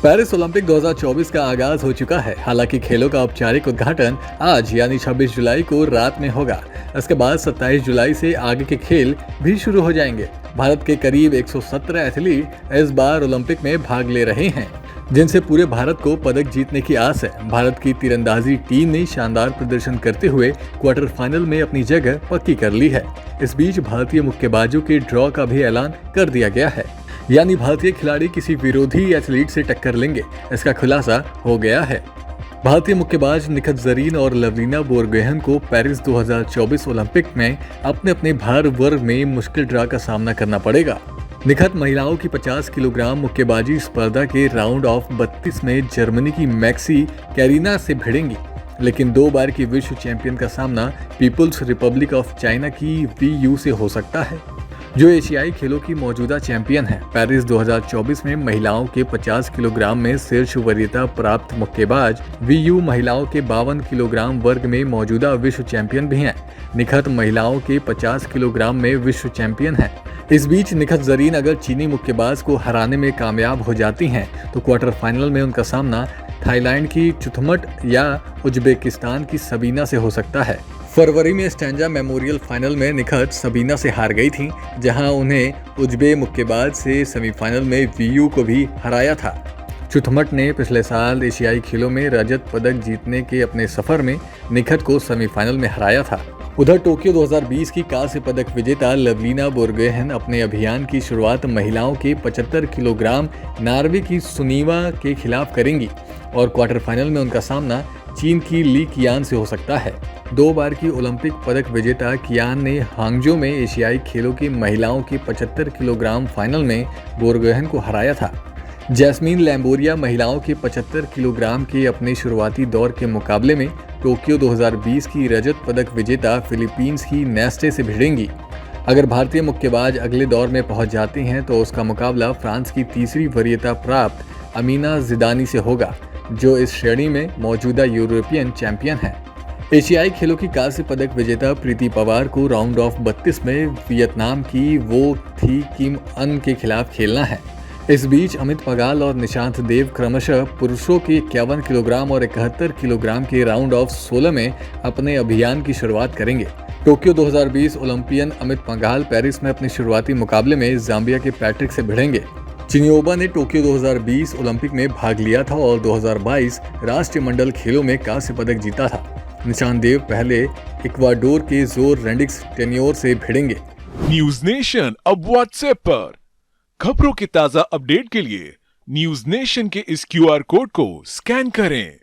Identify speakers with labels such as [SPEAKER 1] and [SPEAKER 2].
[SPEAKER 1] Paris Olympic 2024 का आगाज हो चुका है। हालांकि खेलों का औपचारिक उद्घाटन आज यानी 26 जुलाई को रात में होगा। इसके बाद 27 जुलाई से आगे के खेल भी शुरू हो जाएंगे। भारत के करीब 117 एथलीट इस बार ओलंपिक में भाग ले रहे हैं, जिनसे पूरे भारत को पदक जीतने की आस है। भारत की तीरंदाजी टीम ने शानदार प्रदर्शन करते हुए क्वार्टर फाइनल में अपनी जगह पक्की कर ली है। इस बीच भारतीय मुक्केबाजों के ड्रॉ का भी ऐलान कर दिया गया है, यानी भारतीय खिलाड़ी किसी विरोधी एथलीट से टक्कर लेंगे, इसका खुलासा हो गया है। भारतीय मुक्केबाज निखत जरीन और लवलीना बोरगोहेन को पेरिस 2024 ओलंपिक में अपने अपने भार वर्ग में मुश्किल ड्रा का सामना करना पड़ेगा। निखत महिलाओं की 50 किलोग्राम मुक्केबाजी स्पर्धा के राउंड ऑफ 32 में जर्मनी की मैक्सी कैरिना से भिड़ेंगी, लेकिन 2 बार की विश्व चैंपियन का सामना पीपुल्स रिपब्लिक ऑफ चाइना की वीयू से हो सकता है, जो एशियाई खेलों की मौजूदा चैंपियन है। पेरिस 2024 में महिलाओं के 50 किलोग्राम में शीर्ष वरीयता प्राप्त मुक्केबाज वीयू महिलाओं के 52 किलोग्राम वर्ग में मौजूदा विश्व चैंपियन भी हैं। निखत महिलाओं के 50 किलोग्राम में विश्व चैंपियन है। इस बीच निखत जरीन अगर चीनी मुक्केबाज को हराने में कामयाब हो जाती हैं, तो क्वार्टर फाइनल में उनका सामना थाईलैंड की चुथमट या उज्बेकिस्तान की सबीना से हो सकता है। फरवरी में स्टैंजा मेमोरियल फाइनल में निखत सबीना से हार गई थी, जहां उन्हें उज्बे मुक्केबाज से सेमीफाइनल में वीयू को भी हराया था। चुथमट ने पिछले साल एशियाई खेलों में रजत पदक जीतने के अपने सफर में निखत को सेमीफाइनल में हराया था। उधर टोक्यो 2020 की कांस्य पदक विजेता लवलीना बोरगोहेन अपने अभियान की शुरुआत महिलाओं के 75 किलोग्राम नॉर्वे की सुनीवा के खिलाफ करेंगी और क्वार्टर फाइनल में उनका सामना चीन की ली कियान से हो सकता है। 2 बार की ओलंपिक पदक विजेता कियान ने हांगजो में एशियाई खेलों की महिलाओं के 75 किलोग्राम फाइनल में बोरगोहेन को हराया था। जैस्मीन लैम्बोरिया महिलाओं के 75 किलोग्राम के अपने शुरुआती दौर के मुकाबले में टोक्यो 2020 की रजत पदक विजेता फिलीपींस की नेस्टे से भिड़ेंगी। अगर भारतीय मुक्केबाज अगले दौर में पहुंच जाती हैं, तो उसका मुकाबला फ्रांस की तीसरी वरीयता प्राप्त अमीना जिदानी से होगा, जो इस श्रेणी में मौजूदा यूरोपियन चैंपियन है। एशियाई खेलों की कांस्य पदक विजेता प्रीति पवार को राउंड ऑफ 32 में वियतनाम की वो थी किम अन के खिलाफ खेलना है। इस बीच अमित पंघाल और निशांत देव क्रमशः पुरुषों के 51 किलोग्राम और 71 किलोग्राम के राउंड ऑफ 16 में अपने अभियान की शुरुआत करेंगे। Tokyo 2020 Olympian Amit Panghal Paris में अपने शुरुआती मुकाबले में जाम्बिया के पैट्रिक से भिड़ेंगे। चिनियोबा ने टोक्यो 2020 ओलंपिक में भाग लिया था और 2022 राष्ट्रीय मंडल खेलों में कांस्य पदक जीता था। निशांत देव पहले इक्वाडोर के जोर रेंडिक्स टेन्योर से भिड़ेंगे।
[SPEAKER 2] न्यूज नेशन अब व्हाट्सएप पर खबरों के ताजा अपडेट के लिए न्यूज नेशन के इस QR कोड को स्कैन करें।